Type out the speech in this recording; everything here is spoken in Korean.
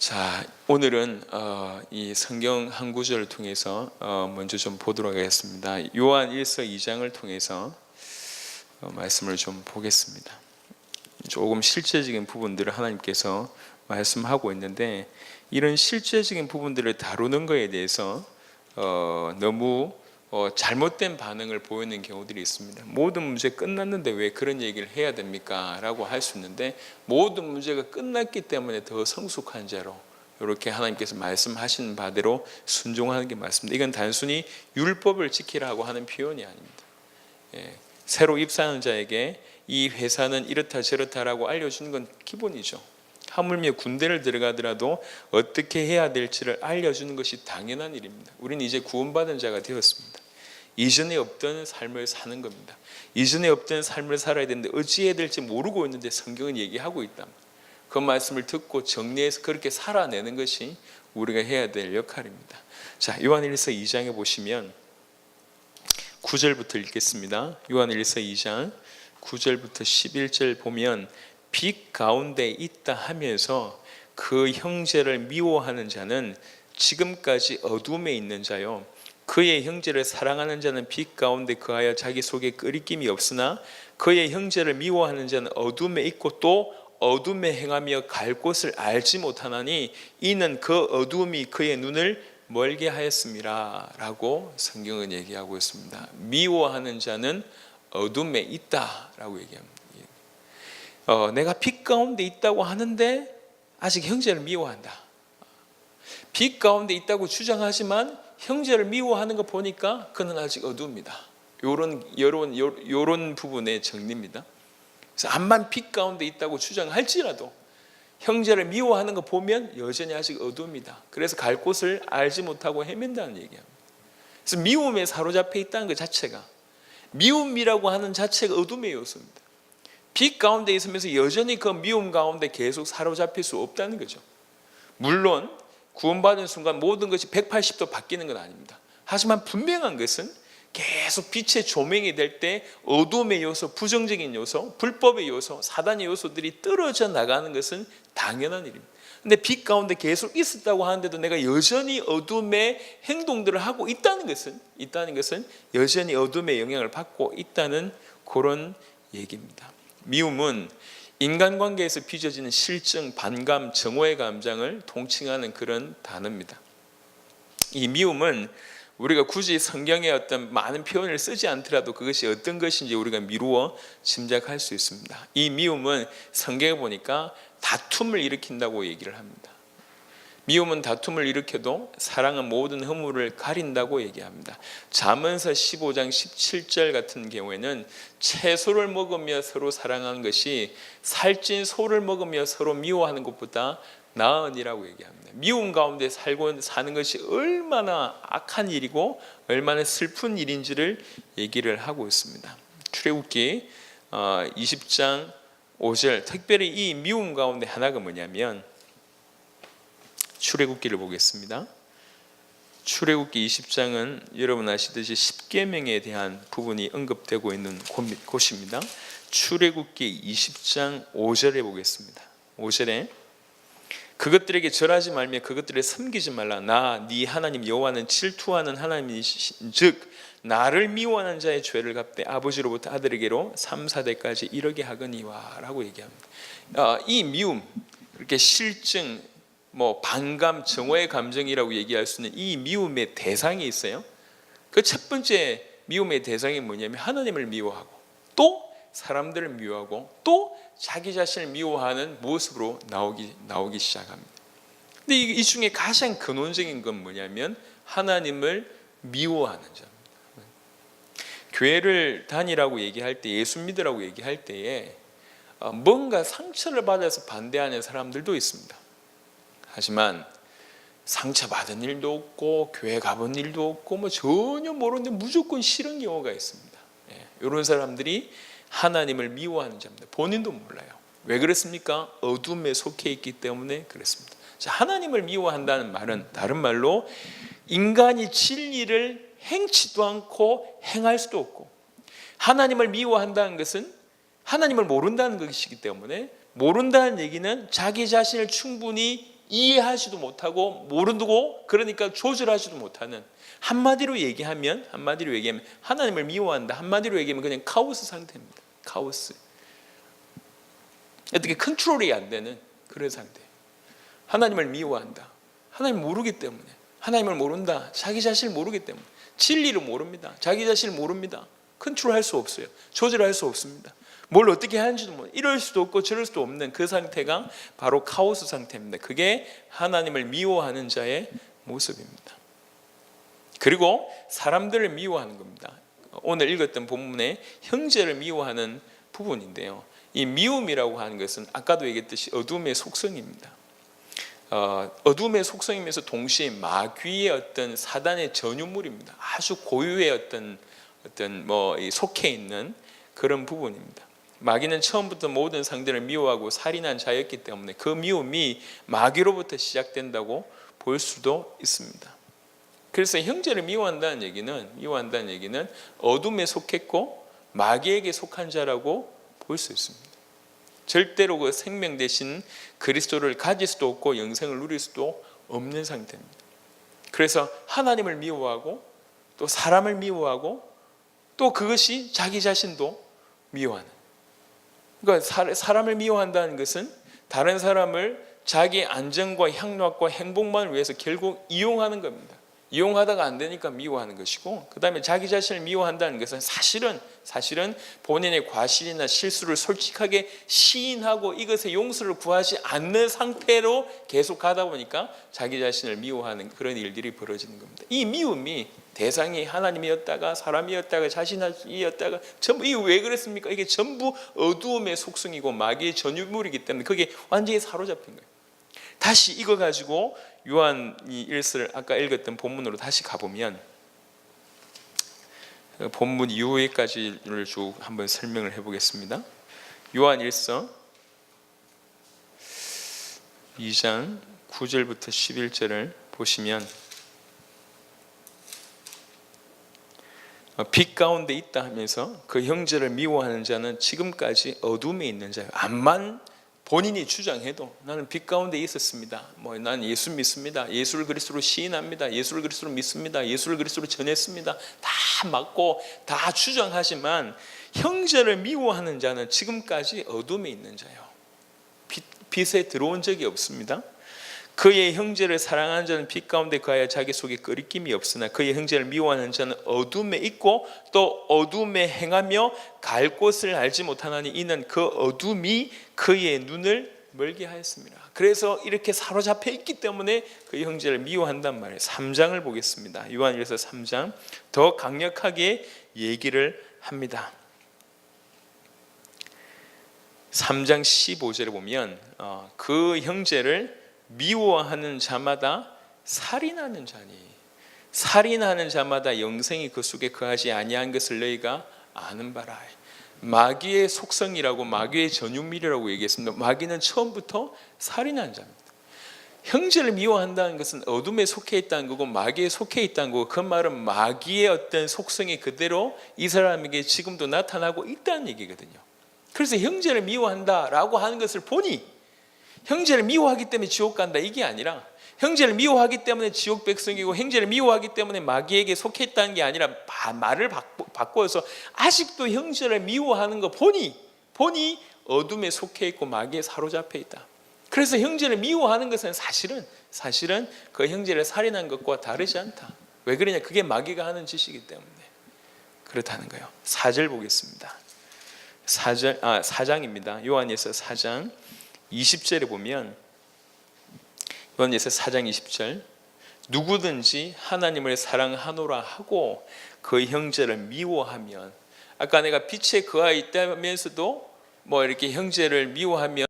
자, 오늘은 이 성경 한 구절을 통해서 먼저 좀 보도록 하겠습니다. 요한 1서 2장을 통해서 말씀을 좀 보겠습니다. 조금 실제적인 부분들을 하나님께서 말씀하고 있는데, 이런 실제적인 부분들을 다루는 것에 대해서 너무 잘못된 반응을 보이는 경우들이 있습니다. 모든 문제 끝났는데 왜 그런 얘기를 해야 됩니까? 라고 할 수 있는데, 모든 문제가 끝났기 때문에 더 성숙한 자로 이렇게 하나님께서 말씀하신 바대로 순종하는 게 맞습니다. 이건 단순히 율법을 지키라고 하는 표현이 아닙니다. 새로 입사하는 자에게 이 회사는 이렇다 저렇다라고 알려주는 건 기본이죠. 하물며 군대를 들어가더라도 어떻게 해야 될지를 알려주는 것이 당연한 일입니다. 우리는 이제 구원받은 자가 되었습니다. 이전에 없던 삶을 사는 겁니다. 이전에 없던 삶을 살아야 되는데 어찌해야 될지 모르고 있는데 성경은 얘기하고 있다. 그 말씀을 듣고 정리해서 그렇게 살아내는 것이 우리가 해야 될 역할입니다. 자, 요한일서 2장에 보시면 9절부터 읽겠습니다. 요한일서 2장 9절부터 11절 보면, 빛 가운데 있다 하면서 그 형제를 미워하는 자는 지금까지 어둠에 있는 자요, 그의 형제를 사랑하는 자는 빛 가운데 거하여 자기 속에 끄리낌이 없으나 그의 형제를 미워하는 자는 어둠에 있고 또 어둠에 행하며 갈 곳을 알지 못하나니 이는 그 어둠이 그의 눈을 멀게 하였음이라 라고 성경은 얘기하고 있습니다. 미워하는 자는 어둠에 있다라고 얘기합니다. 내가 빛 가운데 있다고 하는데 아직 형제를 미워한다. 빛 가운데 있다고 주장하지만 형제를 미워하는 거 보니까 그는 아직 어두웁니다. 요런 부분의 정리입니다. 그래서 암만 빛 가운데 있다고 주장할지라도 형제를 미워하는 거 보면 여전히 아직 어두웁니다. 그래서 갈 곳을 알지 못하고 헤맨다는 얘기합니다. 그래서 미움에 사로잡혀 있다는 것 자체가, 미움이라고 하는 자체가 어둠의 요소입니다. 빛 가운데 있으면서 여전히 그 미움 가운데 계속 사로잡힐 수 없다는 거죠. 물론 구원받은 순간 모든 것이 180도 바뀌는 건 아닙니다. 하지만 분명한 것은 계속 빛의 조명이 될 때 어둠의 요소, 부정적인 요소, 불법의 요소, 사단의 요소들이 떨어져 나가는 것은 당연한 일입니다. 근데 빛 가운데 계속 있었다고 하는데도 내가 여전히 어둠의 행동들을 하고 있다는 것은 여전히 어둠의 영향을 받고 있다는 그런 얘기입니다. 미움은 인간관계에서 빚어지는 실증, 반감, 정오의 감정을 통칭하는 그런 단어입니다. 이 미움은 우리가 굳이 성경에 어떤 많은 표현을 쓰지 않더라도 그것이 어떤 것인지 우리가 미루어 짐작할 수 있습니다. 이 미움은 성경에 보니까 다툼을 일으킨다고 얘기를 합니다. 미움은 다툼을 일으켜도 사랑은 모든 허물을 가린다고 얘기합니다. 잠언서 15장 17절 같은 경우에는 채소를 먹으며 서로 사랑하는 것이 살찐 소를 먹으며 서로 미워하는 것보다 나으니라고 얘기합니다. 미움 가운데 사는 것이 얼마나 악한 일이고 얼마나 슬픈 일인지를 얘기를 하고 있습니다. 출애굽기 20장 5절, 특별히 이 미움 가운데 하나가 뭐냐면, 출애굽기를 보겠습니다. 출애굽기 20장은 여러분 아시듯이 십계명에 대한 부분이 언급되고 있는 곳입니다. 출애굽기 20장 5절에 보겠습니다. 5절에 그것들에게 절하지 말며 그것들을 섬기지 말라. 나 네 하나님 여호와는 질투하는 하나님이신즉 나를 미워하는 자의 죄를 갚되 아버지로부터 아들에게로 3, 4대까지 이르게 하거니와 라고 얘기합니다. 이 미움, 이렇게 실증, 반감, 정오의 감정이라고 얘기할 수 있는 이 미움의 대상이 있어요. 그 첫 번째 미움의 대상이 뭐냐면 하나님을 미워하고 또 사람들을 미워하고 또 자기 자신을 미워하는 모습으로 나오기 시작합니다. 근데 이 중에 가장 근원적인 건 뭐냐면 하나님을 미워하는 자입니다. 교회를 다니라고 얘기할 때, 예수 믿으라고 얘기할 때에 뭔가 상처를 받아서 반대하는 사람들도 있습니다. 하지만 상처받은 일도 없고 교회 가본 일도 없고 전혀 모르는데 무조건 싫은 경우가 있습니다. 이런 사람들이 하나님을 미워하는 자입니다. 본인도 몰라요. 왜 그렇습니까? 어둠에 속해 있기 때문에 그렇습니다. 자, 하나님을 미워한다는 말은 다른 말로 인간이 진리를 행치도 않고 행할 수도 없고, 하나님을 미워한다는 것은 하나님을 모른다는 것이기 때문에, 모른다는 얘기는 자기 자신을 충분히 이해하지도 못하고 모르고 그러니까 조절하지도 못하는, 한마디로 얘기하면 하나님을 미워한다. 한마디로 얘기하면 그냥 카오스 상태입니다. 카오스. 어떻게 컨트롤이 안 되는 그런 상태. 하나님을 미워한다. 하나님 모르기 때문에. 하나님을 모른다. 자기 자신을 모르기 때문에. 진리를 모릅니다. 자기 자신을 모릅니다. 컨트롤할 수 없어요. 조절할 수 없습니다. 뭘 어떻게 하는지도 모르고 이럴 수도 없고 저럴 수도 없는 그 상태가 바로 카오스 상태입니다. 그게 하나님을 미워하는 자의 모습입니다. 그리고 사람들을 미워하는 겁니다. 오늘 읽었던 본문에 형제를 미워하는 부분인데요. 이 미움이라고 하는 것은 아까도 얘기했듯이 어둠의 속성입니다. 어둠의 속성이면서 동시에 마귀의 어떤 사단의 전유물입니다. 아주 고유의 어떤 속해 있는 그런 부분입니다. 마귀는 처음부터 모든 상대를 미워하고 살인한 자였기 때문에 그 미움이 마귀로부터 시작된다고 볼 수도 있습니다. 그래서 형제를 미워한다는 얘기는 어둠에 속했고 마귀에게 속한 자라고 볼 수 있습니다. 절대로 그 생명 대신 그리스도를 가질 수도 없고 영생을 누릴 수도 없는 상태입니다. 그래서 하나님을 미워하고 또 사람을 미워하고 또 그것이 자기 자신도 미워하는, 그러니까 사람을 미워한다는 것은 다른 사람을 자기 안정과 향락과 행복만을 위해서 결국 이용하는 겁니다. 이용하다가 안 되니까 미워하는 것이고, 그 다음에 자기 자신을 미워한다는 것은 사실은 본인의 과실이나 실수를 솔직하게 시인하고 이것의 용서를 구하지 않는 상태로 계속 가다 보니까 자기 자신을 미워하는 그런 일들이 벌어지는 겁니다. 이 미움이 대상이 하나님이었다가 사람이었다가 자신이었다가 전부, 이게 왜 그랬습니까? 이게 전부 어두움의 속성이고 마귀의 전유물이기 때문에 그게 완전히 사로잡힌 거예요. 다시 이거 가지고 요한이 1서를 아까 읽었던 본문으로 다시 가보면 본문 이후에까지를 쭉 한번 설명을 해보겠습니다. 요한 1서 2장 9절부터 11절을 보시면 빛 가운데 있다 하면서 그 형제를 미워하는 자는 지금까지 어둠에 있는 자예요. 암만 본인이 주장해도 나는 빛 가운데 있었습니다. 난 예수 믿습니다. 예수를 그리스도로 시인합니다. 예수를 그리스도로 믿습니다. 예수를 그리스도로 전했습니다. 다 맞고 다 주장하지만 형제를 미워하는 자는 지금까지 어둠에 있는 자예요. 빛에 들어온 적이 없습니다. 그의 형제를 사랑하는 자는 빛 가운데 거하여 자기 속에 끄리낌이 없으나 그의 형제를 미워하는 자는 어둠에 있고 또 어둠에 행하며 갈 곳을 알지 못하나니 이는 그 어둠이 그의 눈을 멀게 하였습니다. 그래서 이렇게 사로잡혀 있기 때문에 그 형제를 미워한단 말이에요. 3장을 보겠습니다. 요한일서 3장 더 강력하게 얘기를 합니다. 3장 15절에 보면 그 형제를 미워하는 자마다 살인하는 자니 살인하는 자마다 영생이 그 속에 거하지 아니한 것을 너희가 아는 바라. 마귀의 속성이라고 마귀의 전유물이라고 얘기했습니다. 마귀는 처음부터 살인한 자입니다. 형제를 미워한다는 것은 어둠에 속해 있다는 거고 마귀에 속해 있다는 거고, 그 말은 마귀의 어떤 속성이 그대로 이 사람에게 지금도 나타나고 있다는 얘기거든요. 그래서 형제를 미워한다라고 하는 것을 보니 형제를 미워하기 때문에 지옥 간다 이게 아니라, 형제를 미워하기 때문에 지옥 백성이고 형제를 미워하기 때문에 마귀에게 속해 있다는 게 아니라 말을 바꿔서 아직도 형제를 미워하는 거 보니 어둠에 속해 있고 마귀에 사로잡혀 있다. 그래서 형제를 미워하는 것은 사실은 그 형제를 살인한 것과 다르지 않다. 왜 그러냐? 그게 마귀가 하는 짓이기 때문에 그렇다는 거예요. 4절 보겠습니다. 4장입니다. 요한일서 4장 20절에 보면, 요한일서 4장 20절, 누구든지 하나님을 사랑하노라 하고 그 형제를 미워하면, 아까 내가 빛에 거하 있다면서도 이렇게 형제를 미워하면